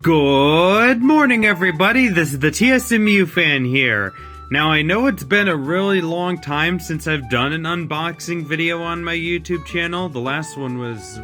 Good morning, everybody. This is the TSMU fan here. Now, I know it's been a really long time since I've done an unboxing video on my YouTube channel. The last one was,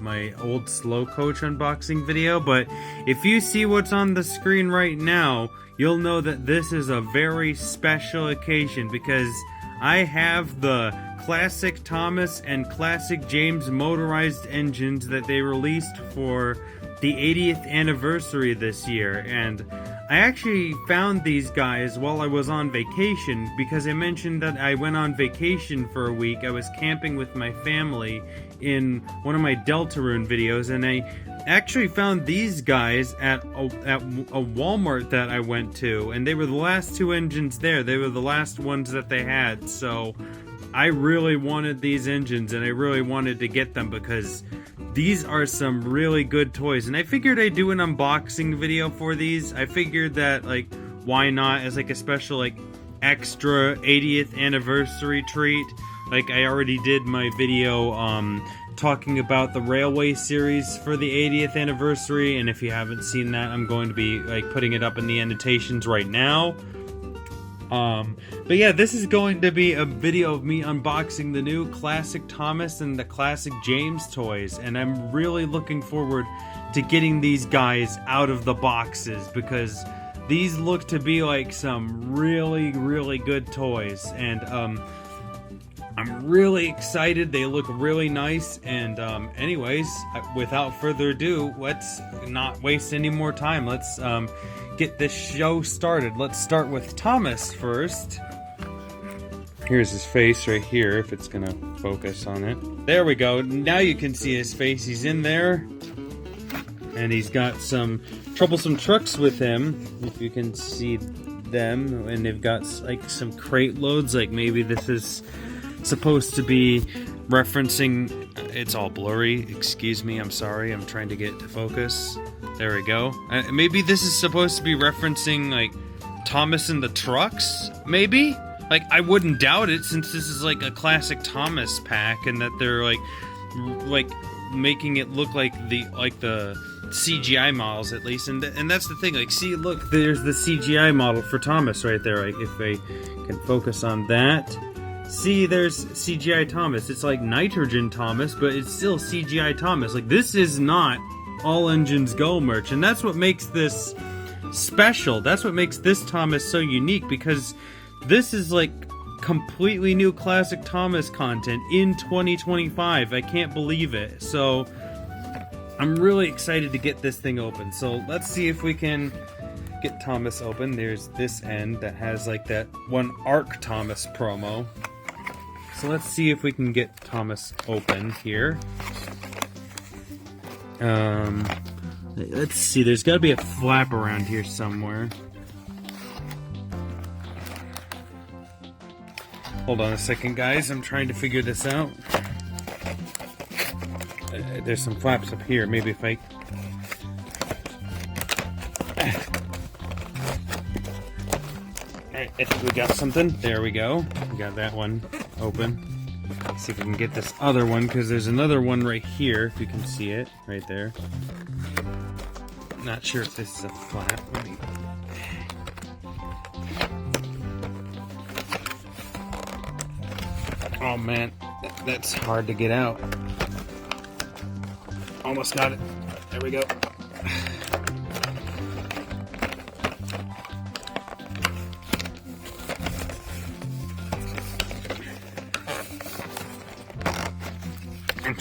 my old Slow Coach unboxing video. But if you see what's on the screen right now, you'll know that this is a very special occasion because I have the Classic Thomas and Classic James motorized engines that they released for the 80th anniversary this year, and I actually found these guys while I was on vacation because I mentioned that I went on vacation for a week. I was camping with my family in one of my Deltarune videos, and I actually found these guys at a Walmart that I went to, and they were the last two engines there. They were the last ones that they had, so I really wanted these engines, and I really wanted to get them because these are some really good toys, and I figured I'd do an unboxing video for these. I figured that, why not, as a special, extra 80th anniversary treat. I already did my video, talking about the Railway series for the 80th anniversary, and if you haven't seen that, I'm going to be, putting it up in the annotations right now. But yeah, this is going to be a video of me unboxing the new Classic Thomas and the Classic James toys, and I'm really looking forward to getting these guys out of the boxes because these look to be like some really, really good toys, and I'm really excited. They look really nice, and anyways, without further ado, let's not waste any more time. Let's get this show started. Let's start with Thomas first. Here's his face right here, if it's gonna focus on it. There we go. Now you can see his face. He's in there, and he's got some troublesome trucks with him, if you can see them, and they've got some crate loads. Maybe this is supposed to be referencing, it's all blurry, excuse me, I'm sorry, I'm trying to get to focus. There we go. Maybe this is supposed to be referencing Thomas and the Trucks, maybe? I wouldn't doubt it, since this is a Classic Thomas pack, and that they're making it look like the CGI models, at least, and that's the thing. See, look, there's the CGI model for Thomas right there. If I can focus on that, see, there's CGI Thomas. It's like Nitrogen Thomas, but it's still CGI Thomas. This is not All Engines Go merch, and that's what makes this special. That's what makes this Thomas so unique, because this is completely new Classic Thomas content in 2025. I can't believe it. So I'm really excited to get this thing open. So let's see if we can get Thomas open. There's this end that has that one Arc Thomas promo. So let's see if we can get Thomas open here. Let's see, there's gotta be a flap around here somewhere. Hold on a second, guys, I'm trying to figure this out. There's some flaps up here, maybe if I... I think we got something. There we go. We got that one open. Let's see if we can get this other one, because there's another one right here, if you can see it, right there. I'm not sure if this is a flap. Oh man, that's hard to get out. Almost got it. There we go.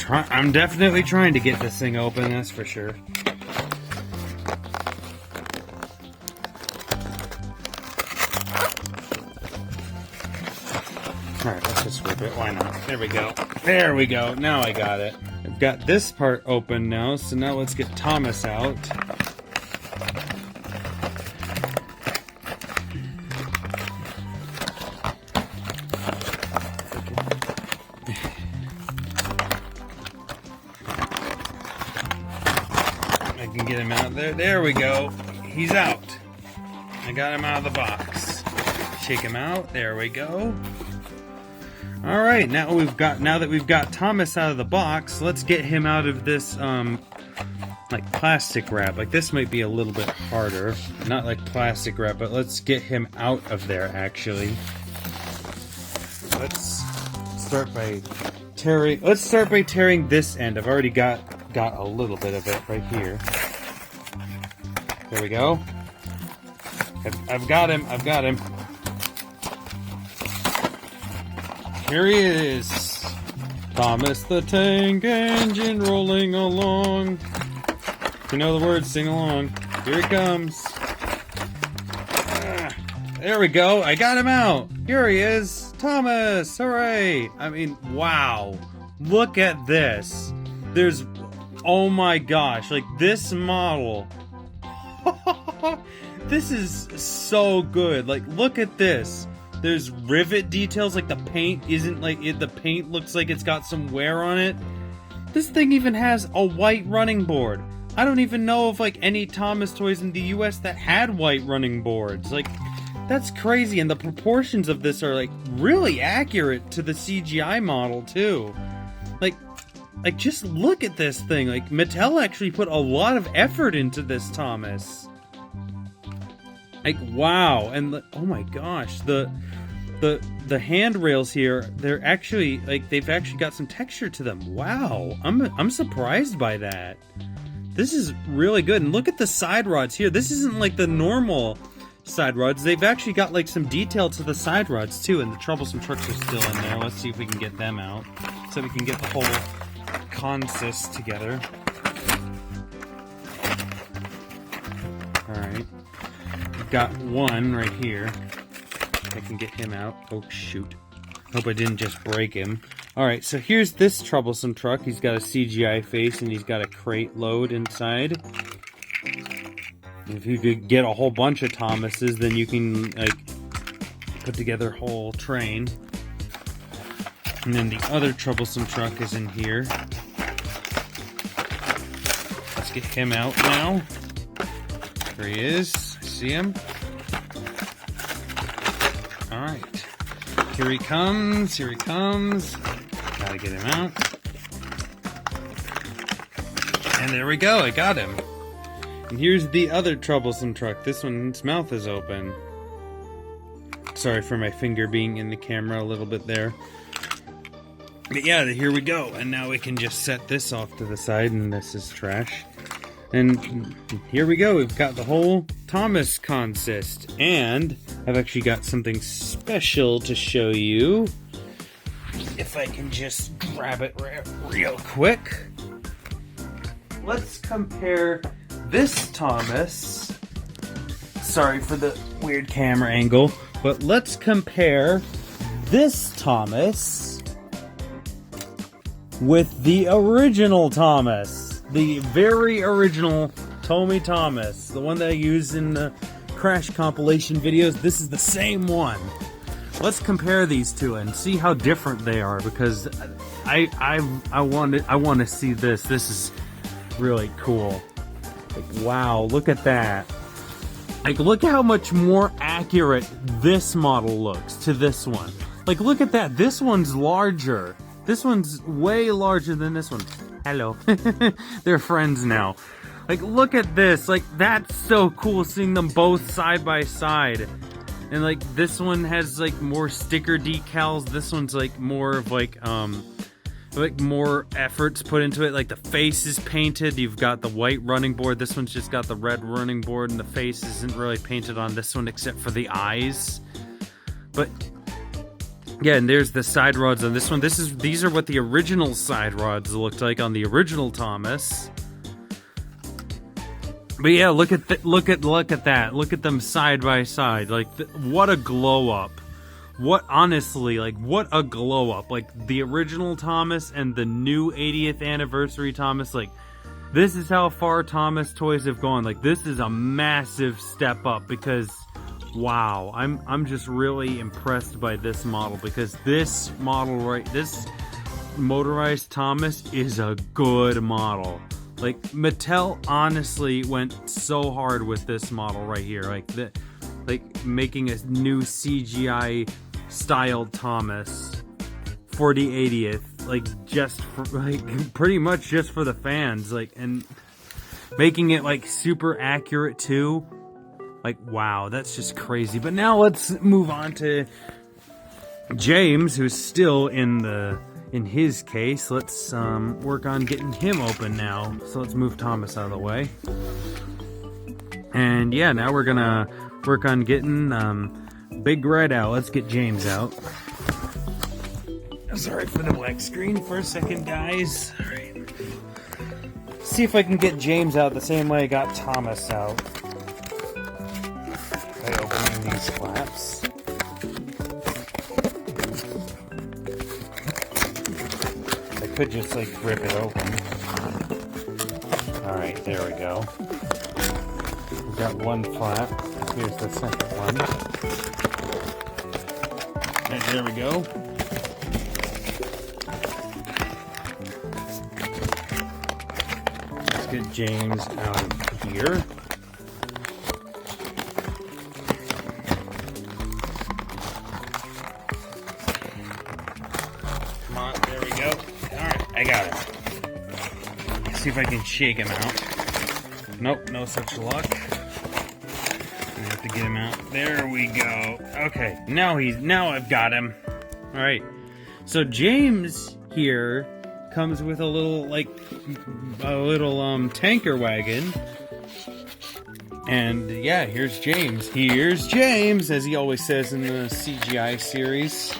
I'm definitely trying to get this thing open, that's for sure. Alright, let's just rip it, why not? There we go. There we go, now I got it. I've got this part open now, so now let's get Thomas out. Get him out there. There we go. He's out. I got him out of the box. Shake him out. There we go. All right, now that we've got Thomas out of the box, let's get him out of this like plastic wrap. Like this might be a little bit harder. Not like plastic wrap, but let's get him out of there actually. Let's start by tearing this end. I've already got a little bit of it right here. There we go. I've got him. Here he is. Thomas the Tank Engine rolling along. If you know the words, sing along. Here he comes. There we go. I got him out. Here he is. Thomas. Hooray. I mean, wow. Look at this. Oh my gosh. Like this model. This is so good. Like, look at this. There's rivet details. Like the paint isn't like it. The paint looks like it's got some wear on it. This thing even has a white running board. I don't even know of like any Thomas toys in the US that had white running boards. Like, that's crazy. And the proportions of this are like really accurate to the CGI model too. Like just look at this thing. Like Mattel actually put a lot of effort into this Thomas. Like, wow. And oh my gosh, the handrails here, they're actually like they've actually got some texture to them. Wow. I'm surprised by that. This is really good. And look at the side rods here. This isn't like the normal side rods. They've actually got like some detail to the side rods too, and the troublesome trucks are still in there. Let's see if we can get them out so we can get the whole consist together. Alright. We've got one right here. I can get him out. Oh shoot. Hope I didn't just break him. Alright, so here's this troublesome truck. He's got a CGI face and he's got a crate load inside. If you could get a whole bunch of Thomases, then you can like put together a whole train. And then the other troublesome truck is in here. Let's get him out now. There he is. I see him. Alright. Here he comes. Here he comes. Gotta get him out. And there we go. I got him. And here's the other troublesome truck. This one's mouth is open. Sorry for my finger being in the camera a little bit there. But yeah, here we go. And now we can just set this off to the side, and this is trash. And here we go. We've got the whole Thomas consist. And I've actually got something special to show you. If I can just grab it real quick. Let's compare this Thomas. Sorry for the weird camera angle. But let's compare this Thomas with the original Thomas. The very original Tomy Thomas. The one that I use in the Crash compilation videos. This is the same one. Let's compare these two and see how different they are, because I want to see this. This is really cool. Like, wow, look at that. Like, look how much more accurate this model looks to this one. Like, look at that. This one's larger. This one's way larger than this one. Hello. They're friends now. Like, look at this. Like, that's so cool seeing them both side by side. And, like, this one has, like, more sticker decals. This one's, like, more of, like more efforts put into it. Like, the face is painted. You've got the white running board. This one's just got the red running board, and the face isn't really painted on this one except for the eyes. But yeah, and there's the side rods on this one. These are what the original side rods looked like on the original Thomas. But yeah, look at that. Look at them side by side. Like, what a glow up. Honestly, like, what a glow up. Like, the original Thomas and the new 80th anniversary Thomas, like, this is how far Thomas toys have gone. Like, this is a massive step up, because, wow, I'm just really impressed by this model, because this model, this motorized Thomas is a good model. Like, Mattel honestly went so hard with this model right here. Like, making a new CGI styled Thomas for the 80th, like, just for, like, pretty much just for the fans. Like, and making it like super accurate too. Like, wow, that's just crazy. But now let's move on to James, who's still in his case. Let's work on getting him open now. So let's move Thomas out of the way. And yeah, now we're gonna work on getting Big Red out. Let's get James out. Sorry for the black screen for a second, guys. Alright. See if I can get James out the same way I got Thomas out. By opening these flaps. I could just like rip it open. Alright, there we go. We've got one flap. Here's the second one. And there we go. Let's get James out of here. Come on, there we go. Alright, I got him. Let's see if I can shake him out. Nope, no such luck. I have to get him out. There we go. Okay, now I've got him. Alright. So James here comes with a little tanker wagon. And yeah, here's James. Here's James, as he always says in the CGI series.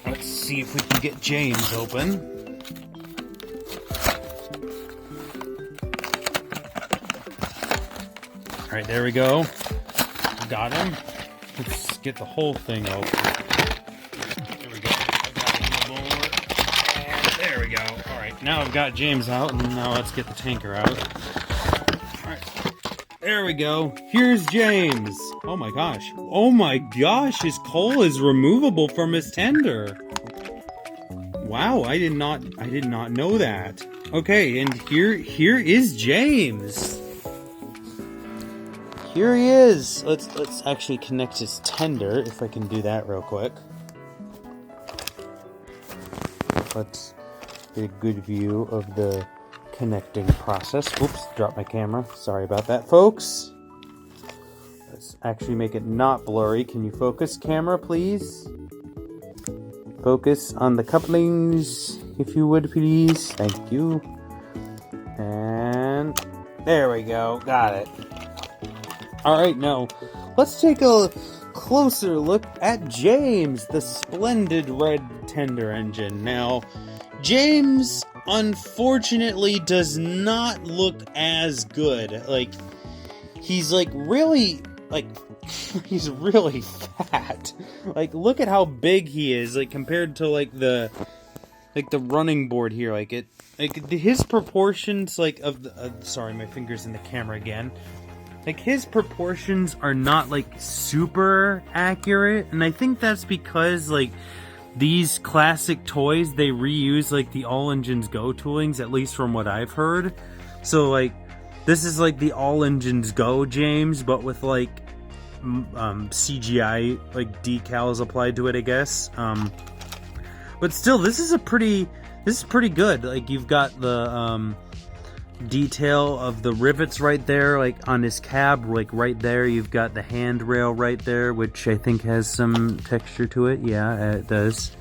Let's see if we can get James open. Alright, there we go. Got him. Let's get the whole thing open. There we go. I got him more. And there we go. Alright, now I've got James out, and now let's get the tanker out. Alright. There we go. Here's James. Oh my gosh. Oh my gosh, his coal is removable from his tender. Wow, I did not know that. Okay, and here is James. Here he is. Let's actually connect his tender, if I can do that real quick. Let's get a good view of the connecting process. Oops, dropped my camera. Sorry about that, folks. Let's actually make it not blurry. Can you focus, camera, please? Focus on the couplings, if you would, please. Thank you. And there we go. Got it. Alright, now, let's take a closer look at James, the splendid red tender engine. Now, James, unfortunately, does not look as good. Like, he's, really fat. Like, look at how big he is, compared to, the running board here. His proportions, sorry, my finger's in the camera again. His proportions are not, super accurate, and I think that's because, these classic toys, they reuse, the All Engines Go toolings, at least from what I've heard. So, this is, the All Engines Go James, but with, CGI, decals applied to it, I guess. But still, this is pretty good. You've got the, detail of the rivets right there, on his cab, right there. You've got the handrail right there, which I think has some texture to it. Yeah, it does.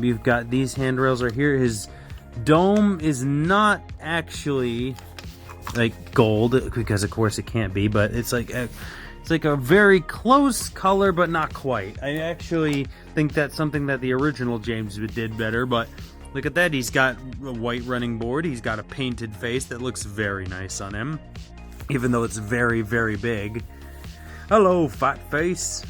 You've got these handrails right here. His dome is not actually gold, because of course it can't be, but it's a very close color, but not quite. I actually think that's something that the original James did better, but look at that, he's got a white running board, he's got a painted face that looks very nice on him, even though it's very, very big. Hello, fat face.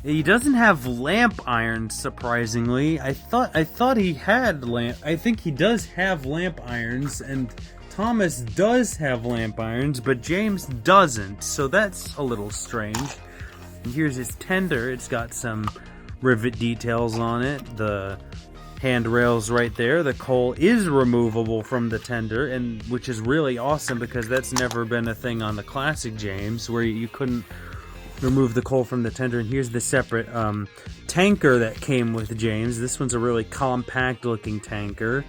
He doesn't have lamp irons, surprisingly. I thought he had I think he does have lamp irons, and Thomas does have lamp irons, but James doesn't, so that's a little strange. And here's his tender. It's got some rivet details on it. The handrails right there. The coal is removable from the tender, and which is really awesome, because that's never been a thing on the classic James, where you couldn't remove the coal from the tender. And here's the separate tanker that came with James. This one's a really compact looking tanker.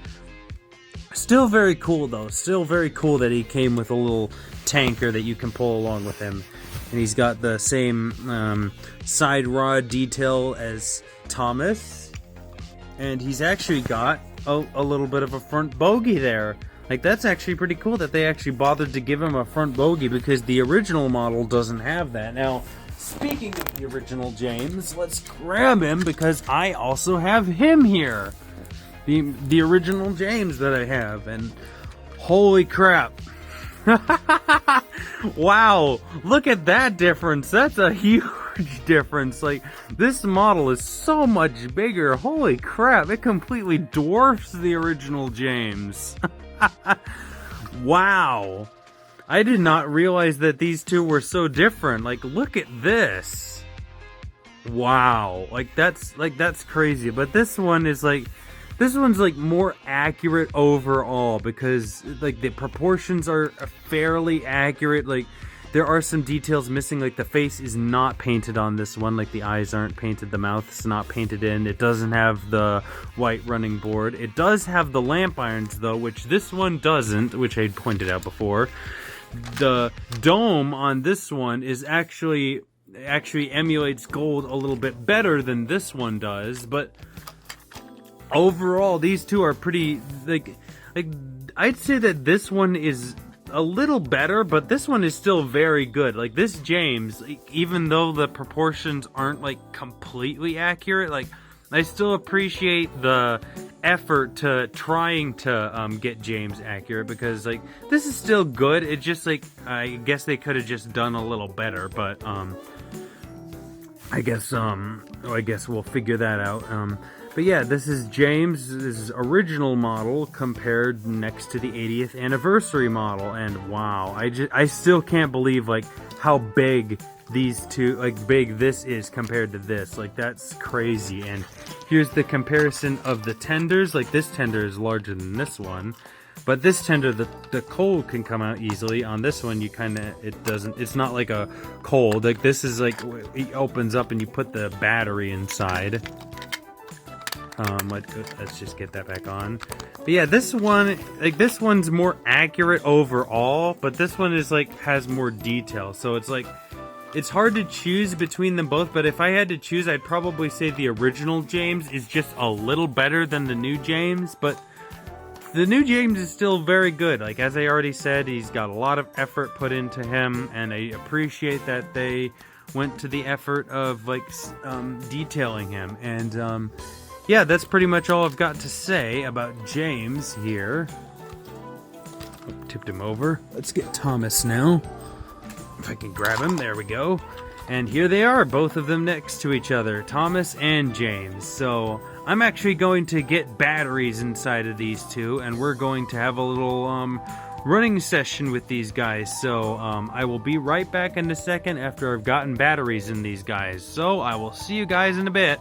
Still very cool though. Still very cool that he came with a little tanker that you can pull along with him. And he's got the same side rod detail as Thomas. And he's actually got a little bit of a front bogey there. Like, that's actually pretty cool that they actually bothered to give him a front bogey, because the original model doesn't have that. Now, speaking of the original James, let's grab him because I also have him here. The original James that I have, and holy crap. Wow, look at that difference. That's a huge difference. Like, this model is so much bigger. Holy crap, it completely dwarfs the original James. Wow, I did not realize that these two were so different. Like, look at this. Wow, like that's crazy. But this one's like more accurate overall, because like the proportions are fairly accurate. Like, there are some details missing, like the face is not painted on this one, like the eyes aren't painted, the mouth's not painted in, it doesn't have the white running board. It does have the lamp irons though, which this one doesn't, which I pointed out before. The dome on this one is actually emulates gold a little bit better than this one does, but overall these two are pretty, like I'd say that this one is a little better, but this one is still very good. Like, this James, even though the proportions aren't like completely accurate, like, I still appreciate the effort to trying to get James accurate, because like this is still good. It just, like, I guess they could have just done a little better, but I guess we'll figure that out. But yeah, this is James's original model compared next to the 80th anniversary model, and wow, I still can't believe like how big these two, like big this is compared to this. Like, that's crazy. And here's the comparison of the tenders. Like, this tender is larger than this one, but this tender, the cold can come out easily. On this one, you it's not like a cold. Like, this is like, it opens up and you put the battery inside. Let's just get that back on. But yeah, this one's more accurate overall, but this one is like, has more detail. So it's like, it's hard to choose between them both, but if I had to choose, I'd probably say the original James is just a little better than the new James, but the new James is still very good. Like, as I already said, he's got a lot of effort put into him, and I appreciate that they went to the effort of like detailing him. And yeah, that's pretty much all I've got to say about James here. Tipped him over. Let's get Thomas now. If I can grab him, there we go. And here they are, both of them next to each other, Thomas and James. So I'm actually going to get batteries inside of these two, and we're going to have a little running session with these guys. So I will be right back in a second after I've gotten batteries in these guys. So I will see you guys in a bit.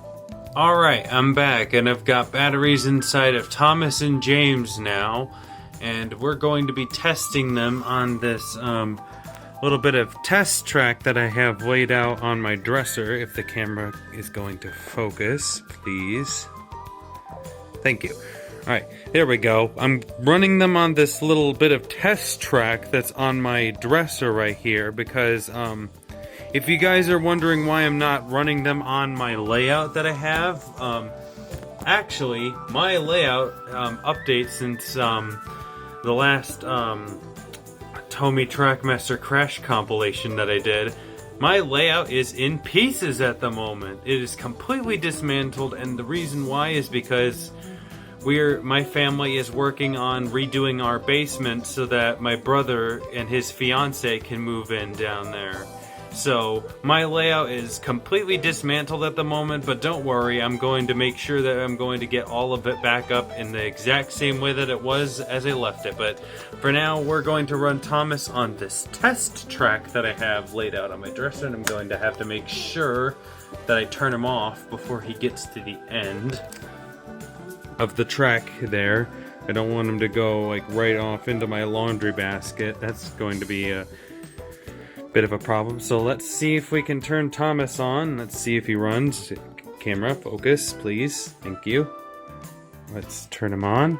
Alright, I'm back, and I've got batteries inside of Thomas and James now, and we're going to be testing them on this little bit of test track that I have laid out on my dresser. If the camera is going to focus, please. Thank you. Alright, there we go. I'm running them on this little bit of test track that's on my dresser right here, because if you guys are wondering why I'm not running them on my layout that I have, actually, my layout updates since the last Tomy Trackmaster Crash compilation that I did. My layout is in pieces at the moment. It is completely dismantled, and the reason why is because my family is working on redoing our basement so that my brother and his fiance can move in down there. So my layout is completely dismantled at the moment, but don't worry, I'm going to make sure that I'm going to get all of it back up in the exact same way that it was as I left it. But for now, we're going to run Thomas on this test track that I have laid out on my dresser, and I'm going to have to make sure that I turn him off before he gets to the end of the track there. I don't want him to go like right off into my laundry basket. That's going to be a bit of a problem. So let's see if we can turn Thomas on. Let's see if he runs. Camera, focus, please. Thank you. Let's turn him on.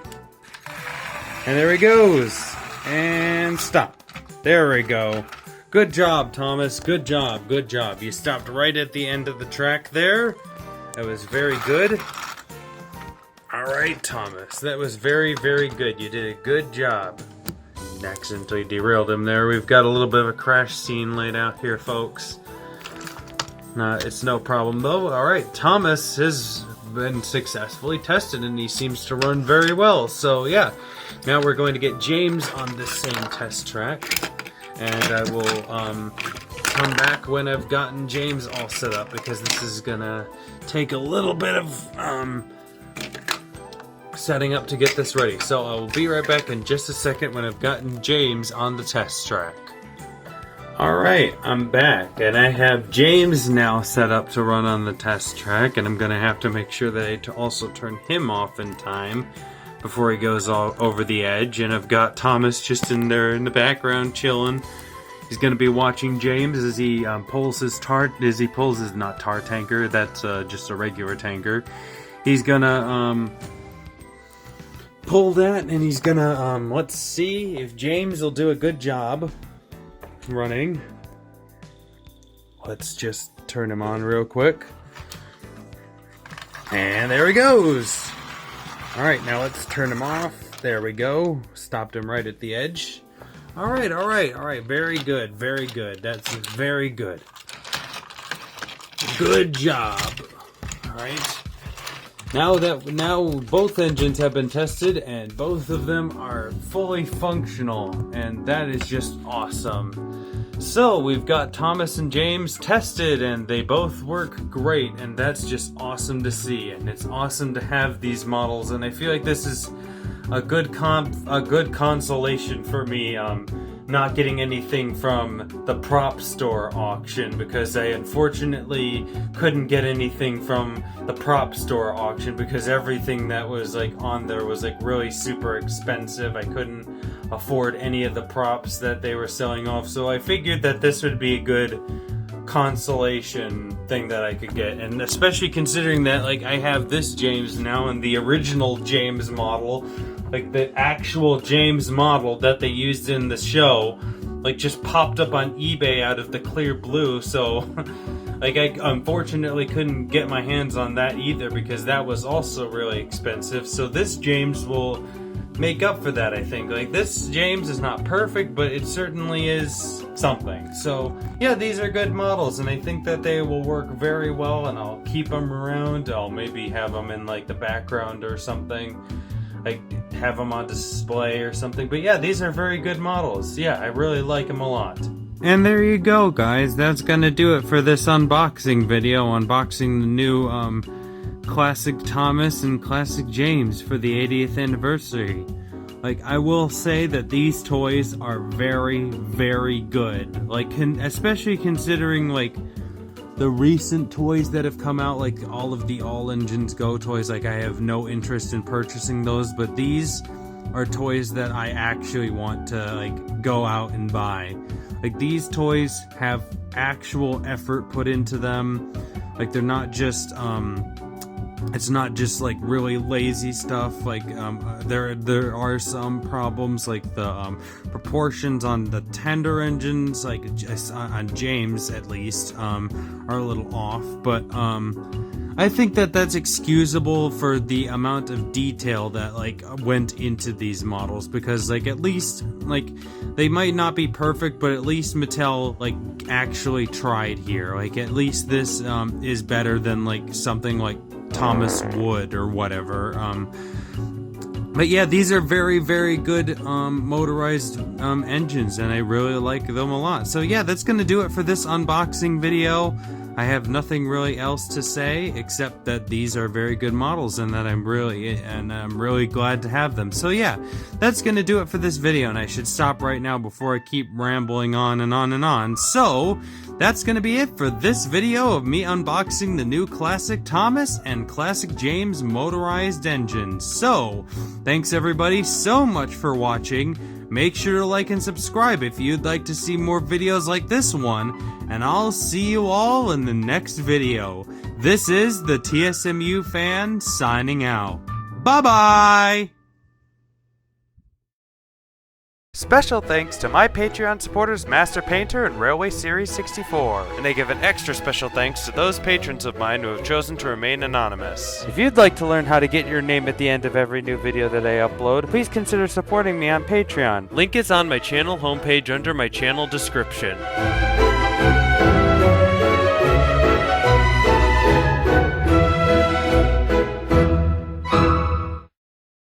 And there he goes. And stop. There we go. Good job, Thomas. Good job. Good job. You stopped right at the end of the track there. That was very good. Alright, Thomas. That was very, very good. You did a good job. Accidentally derailed him there. We've got a little bit of a crash scene laid out here, folks. It's no problem, though. Alright, Thomas has been successfully tested, and he seems to run very well. So, yeah. Now we're going to get James on this same test track. And I will come back when I've gotten James all set up, because this is gonna take a little bit of setting up to get this ready. So I will be right back in just a second when I've gotten James on the test track. Alright, I'm back, and I have James now set up to run on the test track, and I'm gonna have to make sure that I also turn him off in time before he goes all over the edge. And I've got Thomas just in there in the background chilling. He's gonna be watching James as he pulls his not tar tanker, that's just a regular tanker. He's gonna pull that, and he's gonna let's see if James will do a good job running. Let's just turn him on real quick. And there he goes. Alright, now let's turn him off. There we go. Stopped him right at the edge. Alright, alright, alright. Very good, very good. That's very good. Good job. Alright. Now both engines have been tested, and both of them are fully functional, and that is just awesome. So we've got Thomas and James tested, and they both work great, and that's just awesome to see. And it's awesome to have these models, and I feel like this is a good consolation for me not getting anything from the prop store auction, because I unfortunately couldn't get anything from the prop store auction because everything that was like on there was like really super expensive. I couldn't afford any of the props that they were selling off, so I figured that this would be a good consolation thing that I could get. And especially considering that like I have this James now, and the original James model, like the actual James model that they used in the show, like just popped up on eBay out of the clear blue. So like I unfortunately couldn't get my hands on that either, because that was also really expensive. So this James will make up for that, I think. Like this James is not perfect, but it certainly is something. So yeah, these are good models, and I think that they will work very well, and I'll keep them around. I'll maybe have them in like the background or something, like have them on display or something. But yeah, these are very good models. Yeah, I really like them a lot. And there you go, guys. That's gonna do it for this unboxing video, unboxing the new Classic Thomas and Classic James for the 80th anniversary. Like, I will say that these toys are very, very good. Like, especially considering, like, the recent toys that have come out, like all of the All Engines Go toys. Like, I have no interest in purchasing those, but these are toys that I actually want to, like, go out and buy. Like, these toys have actual effort put into them. Like, they're not just, it's not just like really lazy stuff. Like there are some problems, like the proportions on the tender engines, like on James at least, are a little off. But I think that that's excusable for the amount of detail that like went into these models, because like at least like they might not be perfect, but at least Mattel like actually tried here. Like at least this is better than like something like Thomas Wood or whatever. But yeah, these are very, very good motorized engines, and I really like them a lot. So yeah, that's gonna do it for this unboxing video. I have nothing really else to say except that these are very good models, and that I'm really glad to have them. So yeah, that's gonna do it for this video, and I should stop right now before I keep rambling on and on and on. So that's gonna be it for this video of me unboxing the new Classic Thomas and Classic James motorized engines. So thanks everybody so much for watching. Make sure to like and subscribe if you'd like to see more videos like this one, and I'll see you all in the next video. This is the TSMU fan signing out. Bye-bye! Special thanks to my Patreon supporters Master Painter and Railway Series 64. And I give an extra special thanks to those patrons of mine who have chosen to remain anonymous. If you'd like to learn how to get your name at the end of every new video that I upload, please consider supporting me on Patreon. Link is on my channel homepage under my channel description.